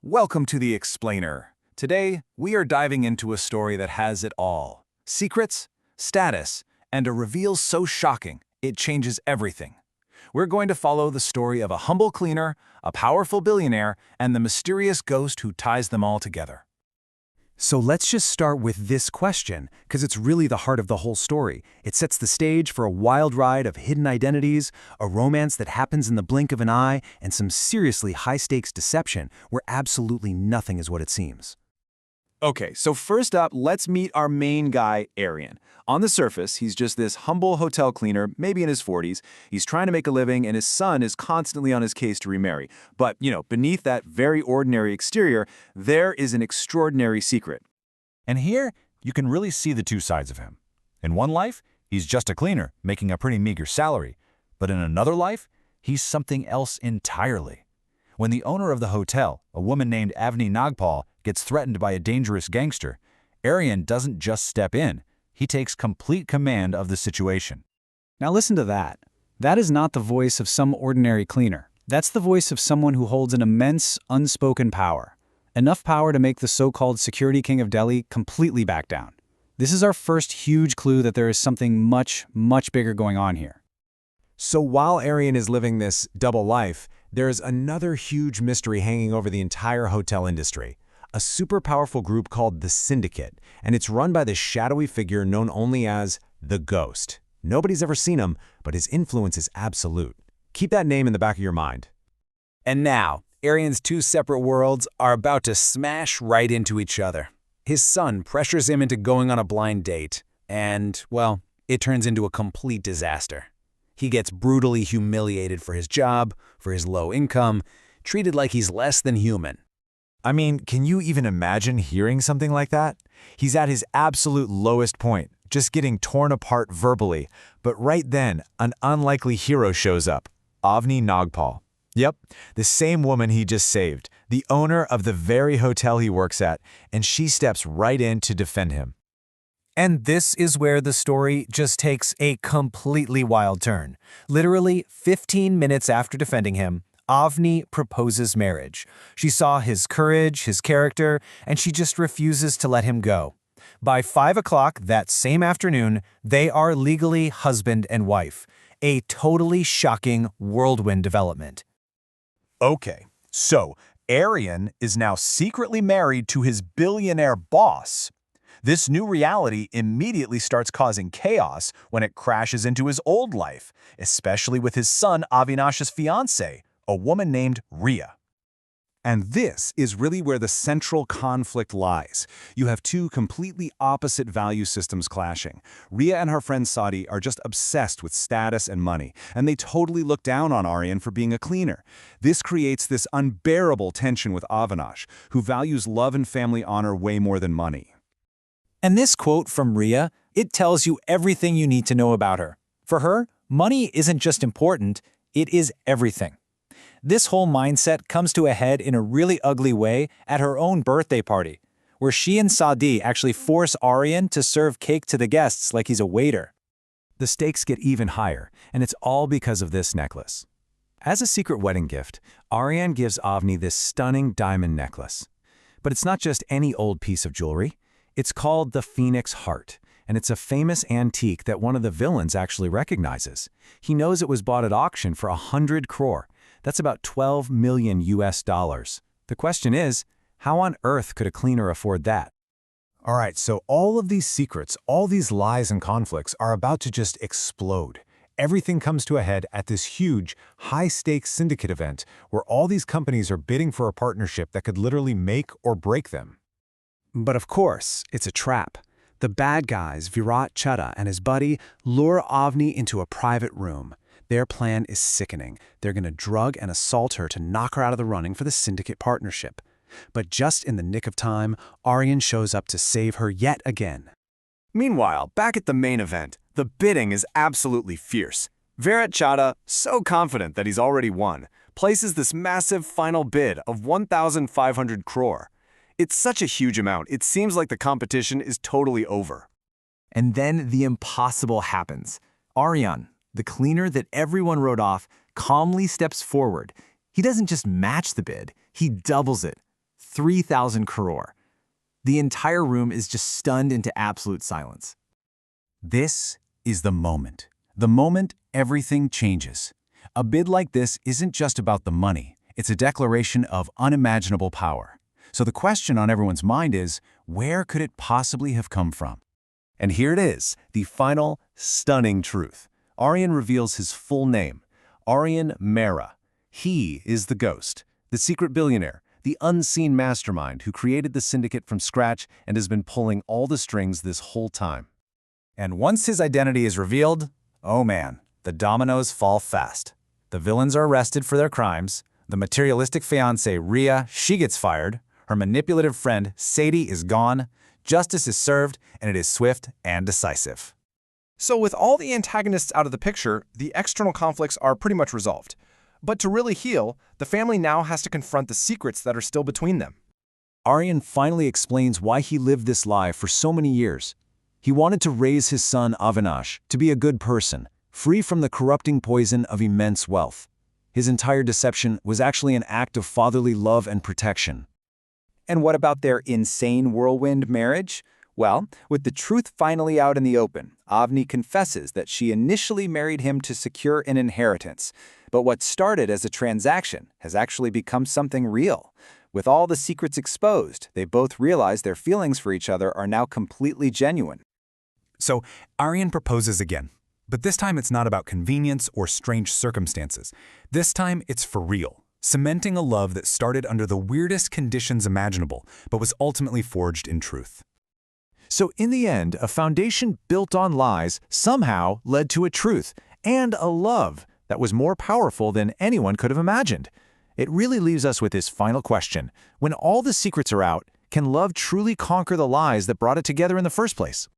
Welcome to The Explainer. Today, we are diving into a story that has it all. Secrets, status, and a reveal so shocking, it changes everything. We're going to follow the story of a humble cleaner, a powerful billionaire, and the mysterious ghost who ties them all together. So let's just start with this question, because it's really the heart of the whole story. It sets the stage for a wild ride of hidden identities, a romance that happens in the blink of an eye, and some seriously high-stakes deception where absolutely nothing is what it seems. Okay, so first up, let's meet our main guy, Arian. On the surface, he's just this humble hotel cleaner, maybe in his 40s. He's trying to make a living, and his son is constantly on his case to remarry. But, beneath that very ordinary exterior, there is an extraordinary secret. And here, you can really see the two sides of him. In one life, he's just a cleaner, making a pretty meager salary. But in another life, he's something else entirely. When the owner of the hotel, a woman named Avni Nagpal, gets threatened by a dangerous gangster, Arian doesn't just step in. He takes complete command of the situation. Now listen to that. That is not the voice of some ordinary cleaner. That's the voice of someone who holds an immense, unspoken power. Enough power to make the so-called security king of Delhi completely back down. This is our first huge clue that there is something much, much bigger going on here. So while Arian is living this double life, there is another huge mystery hanging over the entire hotel industry. A super powerful group called the Syndicate, and it's run by this shadowy figure known only as the Ghost. Nobody's ever seen him, but his influence is absolute. Keep that name in the back of your mind. And now, Arian's two separate worlds are about to smash right into each other. His son pressures him into going on a blind date, and, well, it turns into a complete disaster. He gets brutally humiliated for his job, for his low income, treated like he's less than human. I mean, can you even imagine hearing something like that? He's at his absolute lowest point, just getting torn apart verbally. But right then, an unlikely hero shows up, Avni Nagpal. Yep, the same woman he just saved, the owner of the very hotel he works at, and she steps right in to defend him. And this is where the story just takes a completely wild turn. Literally 15 minutes after defending him, Avni proposes marriage. She saw his courage, his character, and she just refuses to let him go. By 5 o'clock that same afternoon, they are legally husband and wife. A totally shocking whirlwind development. Okay, so Arian is now secretly married to his billionaire boss. This new reality immediately starts causing chaos when it crashes into his old life, especially with his son Avinash's fiancée, a woman named Ria. And this is really where the central conflict lies. You have two completely opposite value systems clashing. Ria and her friend Saudi are just obsessed with status and money, and they totally look down on Arian for being a cleaner. This creates this unbearable tension with Avinash, who values love and family honor way more than money. And this quote from Ria, it tells you everything you need to know about her. For her, money isn't just important, it is everything. This whole mindset comes to a head in a really ugly way at her own birthday party, where she and Saadi actually force Arian to serve cake to the guests like he's a waiter. The stakes get even higher, and it's all because of this necklace. As a secret wedding gift, Arian gives Avni this stunning diamond necklace. But it's not just any old piece of jewelry. It's called the Phoenix Heart, and it's a famous antique that one of the villains actually recognizes. He knows it was bought at auction for 100 crore. That's about 12 million US dollars. The question is, how on earth could a cleaner afford that? All right, so all of these secrets, all these lies and conflicts are about to just explode. Everything comes to a head at this huge, high-stakes syndicate event where all these companies are bidding for a partnership that could literally make or break them. But of course, it's a trap. The bad guys, Virat Chadha and his buddy, lure Avni into a private room. Their plan is sickening. They're going to drug and assault her to knock her out of the running for the syndicate partnership. But just in the nick of time, Arian shows up to save her yet again. Meanwhile, back at the main event, the bidding is absolutely fierce. Virat Chadha, so confident that he's already won, places this massive final bid of 1,500 crore. It's such a huge amount, it seems like the competition is totally over. And then the impossible happens. Arian, the cleaner that everyone wrote off, calmly steps forward. He doesn't just match the bid, he doubles it. 3,000 crore. The entire room is just stunned into absolute silence. This is the moment. The moment everything changes. A bid like this isn't just about the money. It's a declaration of unimaginable power. So the question on everyone's mind is, where could it possibly have come from? And here it is, the final, stunning truth. Aryan reveals his full name, Aryan Mehra. He is the ghost, the secret billionaire, the unseen mastermind who created the syndicate from scratch and has been pulling all the strings this whole time. And once his identity is revealed, oh man, the dominoes fall fast. The villains are arrested for their crimes, the materialistic fiancée Rhea, she gets fired, her manipulative friend Sadie is gone, justice is served, and it is swift and decisive. So with all the antagonists out of the picture, the external conflicts are pretty much resolved. But to really heal, the family now has to confront the secrets that are still between them. Aryan finally explains why he lived this lie for so many years. He wanted to raise his son Avinash to be a good person, free from the corrupting poison of immense wealth. His entire deception was actually an act of fatherly love and protection. And what about their insane whirlwind marriage? Well, with the truth finally out in the open, Avni confesses that she initially married him to secure an inheritance. But what started as a transaction has actually become something real. With all the secrets exposed, they both realize their feelings for each other are now completely genuine. So Aryan proposes again. But this time it's not about convenience or strange circumstances. This time it's for real, cementing a love that started under the weirdest conditions imaginable, but was ultimately forged in truth. So in the end, a foundation built on lies somehow led to a truth and a love that was more powerful than anyone could have imagined. It really leaves us with this final question. When all the secrets are out, can love truly conquer the lies that brought it together in the first place?